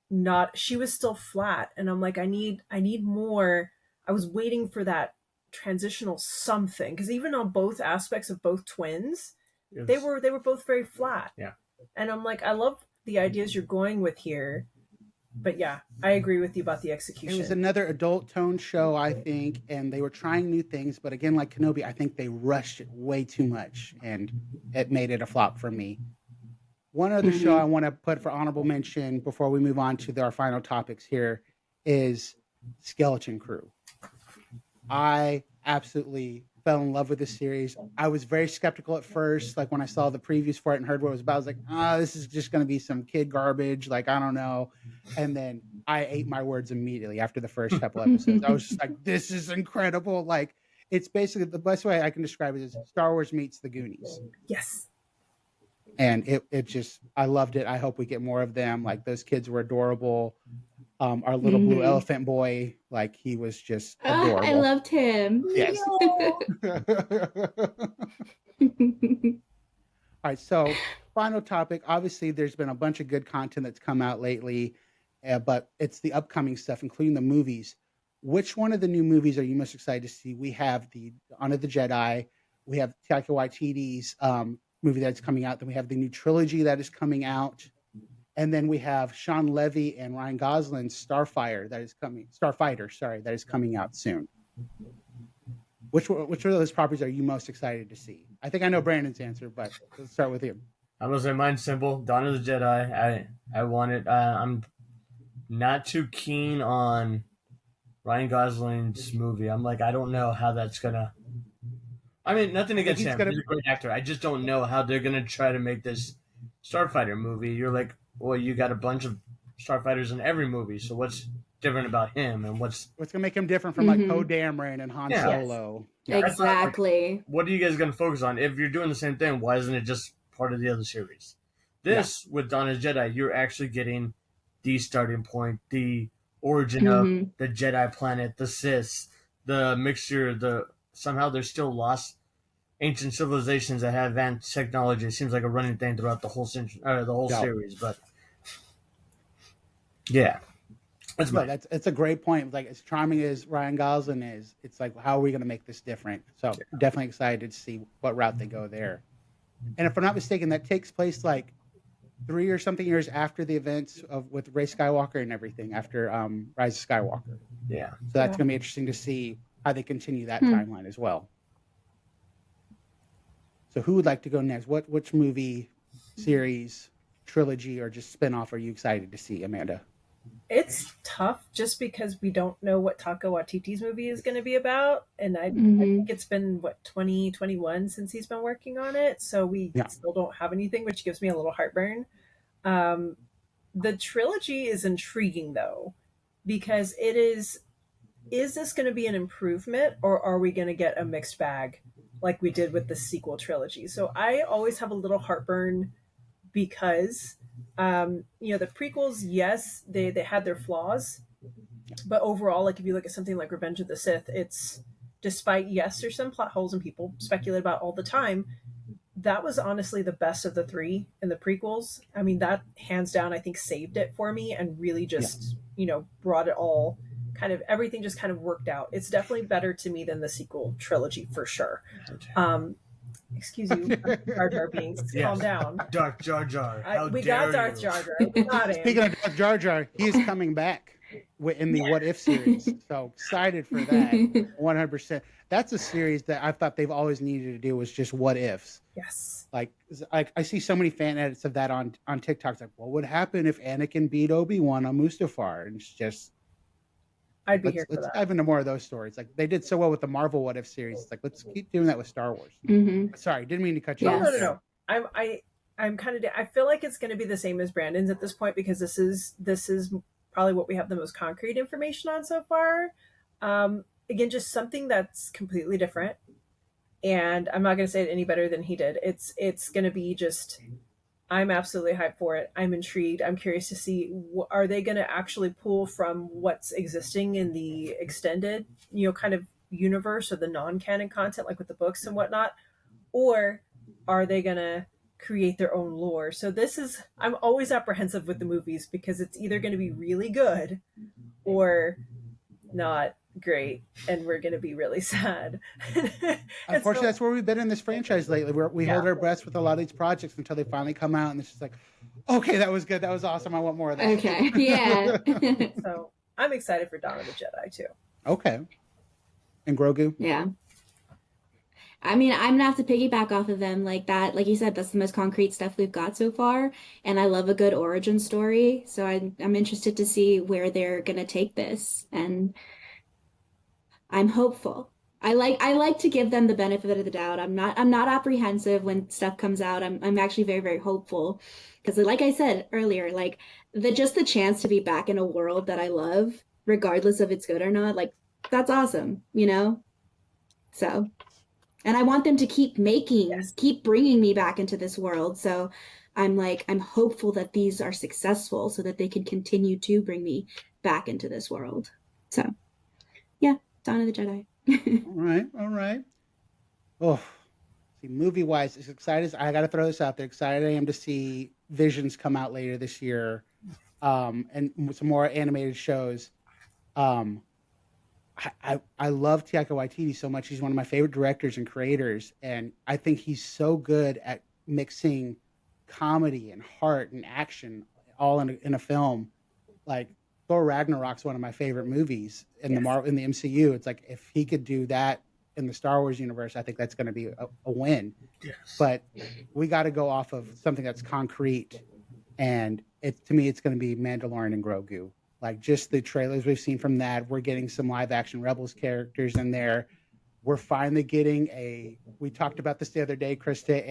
not she was still flat, and I'm like, I need more. I was waiting for that transitional something, because even on both aspects of both twins, they were both very flat. Yeah. And I'm like, I love the ideas you're going with here, but yeah, I agree with you about the execution. It was another adult tone show, I think, and they were trying new things. But again, like Kenobi, I think they rushed it way too much, and it made it a flop for me. One other show I want to put for honorable mention before we move on to our final topics here is Skeleton Crew. I absolutely fell in love with this series. I was very skeptical at first, like when I saw the previews for it and heard what it was about. I was like, this is just going to be some kid garbage. Like, I don't know. And then I ate my words immediately after the first couple episodes. I was just like, this is incredible. Like, it's basically the best way I can describe it is Star Wars meets the Goonies. Yes. And it just, I loved it. I hope we get more of them. Like, those kids were adorable. Our little blue elephant boy, like, he was just adorable. I loved him. Yes. All right, so final topic. Obviously, there's been a bunch of good content that's come out lately, but it's the upcoming stuff, including the movies. Which one of the new movies are you most excited to see? We have the Dawn of the Jedi. We have Taika Waititi's movie that's coming out. Then we have the new trilogy that is coming out. And then we have Sean Levy and Ryan Gosling's Starfighter, that is coming out soon. Which of those properties are you most excited to see? I think I know Brandon's answer, but let's start with you. I'm gonna say mine's simple. Dawn of the Jedi. I want it. I'm not too keen on Ryan Gosling's movie. I'm like, I don't know how that's gonna. I mean, nothing against him. He's a great actor. I just don't know how they're gonna try to make this Starfighter movie. You're like, well, you got a bunch of Starfighters in every movie, so what's different about him, and what's gonna make him different from like Poe Dameron and Han Solo? Yeah. Exactly. Like, what are you guys gonna focus on? If you're doing the same thing, why isn't it just part of the other series? This with Dawn of the Jedi, you're actually getting the starting point, the origin of the Jedi planet, the Sith, the mixture, somehow there's still lost ancient civilizations that have advanced technology. It seems like a running thing throughout the whole series, but yeah. It's a great point. Like, as charming as Ryan Gosling is, it's like, how are we going to make this different? So definitely excited to see what route they go there. And if I'm not mistaken, that takes place like 3 or something years after the events with Rey Skywalker and everything, after Rise of Skywalker. Yeah. So that's going to be interesting to see how they continue that timeline as well. So who would like to go next? Which movie, series, trilogy, or just spinoff are you excited to see, Amanda? It's tough just because we don't know what Taika Waititi's movie is going to be about. And I think it's been, 2021 since he's been working on it. So we still don't have anything, which gives me a little heartburn. The trilogy is intriguing, though, because is this going to be an improvement, or are we going to get a mixed bag like we did with the sequel trilogy? So I always have a little heartburn because the prequels, yes, they had their flaws, but overall, like if you look at something like Revenge of the Sith, it's, despite, yes, there's some plot holes and people speculate about all the time, that was honestly the best of the three in the prequels. I mean, that hands down, I think, saved it for me and really just, brought it all, kind of, everything just kind of worked out. It's definitely better to me than the sequel trilogy for sure. Excuse you, Jar Jar Binks. Calm down. Darth Jar Jar. We got Darth Jar Jar. Speaking of Darth Jar Jar, he's coming back in the What If series. So excited for that. 100%. That's a series that I thought they've always needed to do, was just what ifs. Yes. Like I see so many fan edits of that on TikTok. It's like, what would happen if Anakin beat Obi-Wan on Mustafar? And it's just, I'd be here for that. Let's dive into more of those stories. Like, they did so well with the Marvel What If series. It's like, let's keep doing that with Star Wars. Sorry, didn't mean to cut you off. No. I'm kind of. I feel like it's going to be the same as Brandon's at this point, because this is probably what we have the most concrete information on so far. Again, just something that's completely different, and I'm not going to say it any better than he did. It's going to be just. I'm absolutely hyped for it. I'm intrigued. I'm curious to see, are they going to actually pull from what's existing in the extended, kind of universe, or the non-canon content, like with the books and whatnot, or are they going to create their own lore. So I'm always apprehensive with the movies because it's either going to be really good or not great, and we're going to be really sad. Unfortunately, that's where we've been in this franchise lately. We hold our breaths with a lot of these projects until they finally come out, and it's just like, okay, that was good, that was awesome, I want more of that. Okay, yeah. So I'm excited for Dawn of the Jedi too. Okay. And Grogu? Yeah. I mean, I'm gonna have to piggyback off of them like that. Like you said, that's the most concrete stuff we've got so far, and I love a good origin story. So I'm interested to see where they're gonna take this, and I'm hopeful. I like to give them the benefit of the doubt. I'm not apprehensive when stuff comes out. I'm actually very, very hopeful because, like I said earlier, like just the chance to be back in a world that I love, regardless of it's good or not, like that's awesome, you know. So, and I want them to keep keep bringing me back into this world. So, I'm hopeful that these are successful so that they can continue to bring me back into this world. So, yeah, Dawn of the Jedi. All right. Oh, see, movie-wise, as excited as I got to throw this out there, excited I am to see Visions come out later this year, and some more animated shows. I love Taika Waititi so much. He's one of my favorite directors and creators, and I think he's so good at mixing comedy and heart and action all in a film. Like Thor Ragnarok's one of my favorite movies in the MCU. It's like if he could do that in the Star Wars universe, I think that's going to be a win. Yes. But we got to go off of something that's concrete, and to me, it's going to be Mandalorian and Grogu. Like just the trailers we've seen from that, we're getting some live action Rebels characters in there. We're finally getting we talked about this the other day, Krista,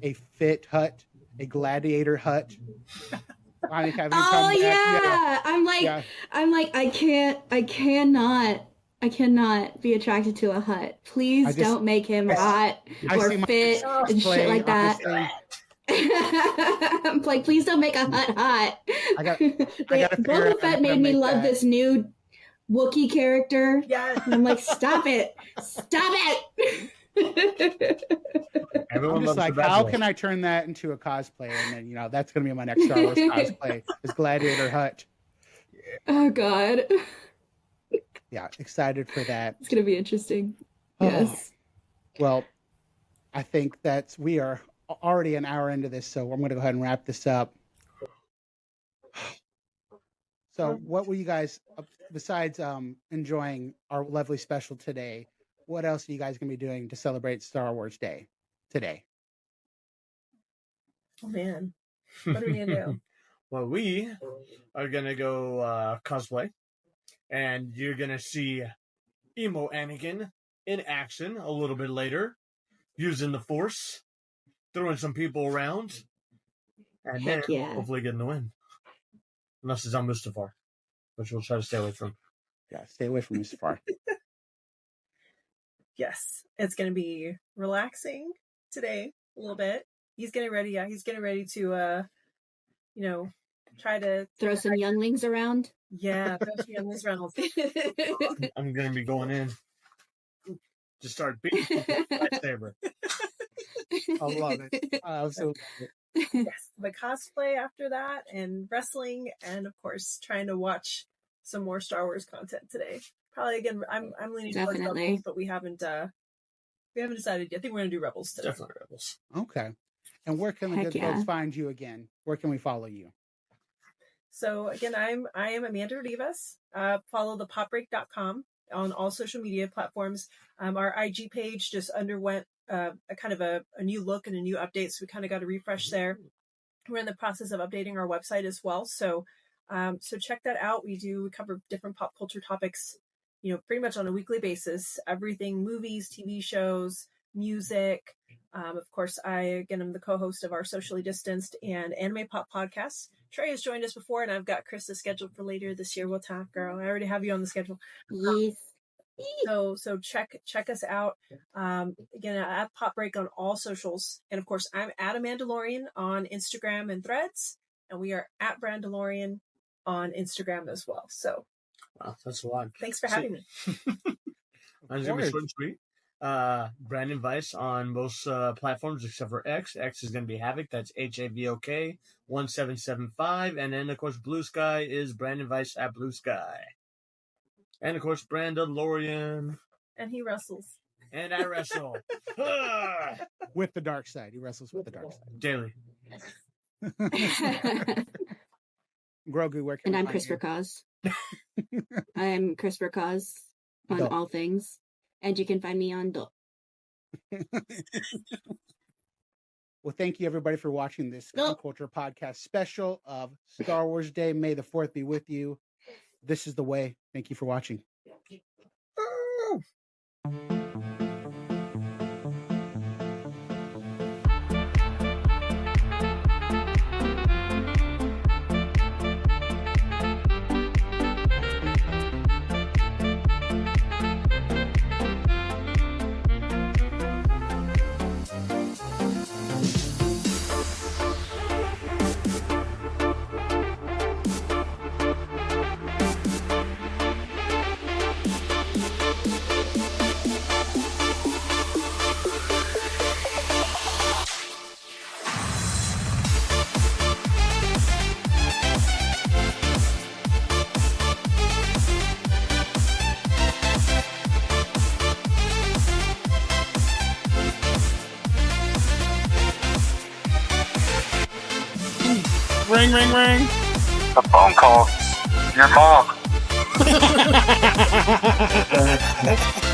a fit hut, a gladiator hut. Oh yeah. I'm like, I cannot be attracted to a hut. Please don't make him hot or fit and shit like that. I'm like, please don't make a hut hot. Boba Fett made me love this new Wookiee character. Yeah. And I'm like, stop it. Stop it. I'm just like, how can I turn that into a cosplay? And then, that's going to be my next Star Wars cosplay, is Gladiator Hut. Oh, God. Yeah, excited for that. It's going to be interesting. Yes. Well, I think we are already an hour into this, so I'm going to go ahead and wrap this up. So what were you guys, besides enjoying our lovely special today, what else are you guys going to be doing to celebrate Star Wars Day today? Oh, man. What are we going to do? Well, we are going to go cosplay, and you're going to see Emo Anakin in action a little bit later, using the Force, throwing some people around, and then hopefully getting the win. Unless it's on Mustafar, which we'll try to stay away from. Yeah, stay away from Mustafar. Yes, it's going to be relaxing today a little bit. He's getting ready. Yeah, he's getting ready to, try to throw some younglings around. Yeah, throw some younglings around. I'm going to be going in to start beating lightsaber. I love it. I absolutely love it. Yes, the cosplay after that, and wrestling, and of course trying to watch some more Star Wars content today. Probably again, I'm leaning towards Rebels, but we haven't decided yet. I think we're gonna do Rebels today. Definitely Rebels. Okay. And where can the good folks find you again? Where can we follow you? So again, I am Amanda Rivas. Follow thepopbreak.com on all social media platforms. Our IG page just underwent a kind of a new look and a new update, so we kind of got a refresh there. We're in the process of updating our website as well, so check that out. We cover different pop culture topics, pretty much on a weekly basis. Everything: movies, TV shows, music. Of course, I am the co-host of our Socially Distanced and Anime Pop podcast. Trey has joined us before, and I've got Krista scheduled for later this year. We'll talk, girl. I already have you on the schedule. Yes. So check us out. Again, at Pop Break on all socials. And of course, I'm at a Mandalorian on Instagram and Threads. And we are at Brandalorian on Instagram as well. So wow, that's a lot. Thanks for having me. Mine's gonna be short and sweet. Brandon Weiss on most platforms except for X. X is going to be Havoc. That's HAVOK 1775. And then, of course, Blue Sky is Brandon Weiss at Blue Sky. And, of course, Mandalorian. And he wrestles. And I wrestle. With the dark side. He wrestles with the dark side. Daily. Grogu, where can And I'm we find CRISPR you? Cause. I'm CRISPR Cause on Duh. all things. And you can find me on Well, thank you everybody for watching this Culture Podcast special of Star Wars Day. May the 4th be with you. This is the way. Thank you for watching. Ring, ring, ring. The phone call. Your mom.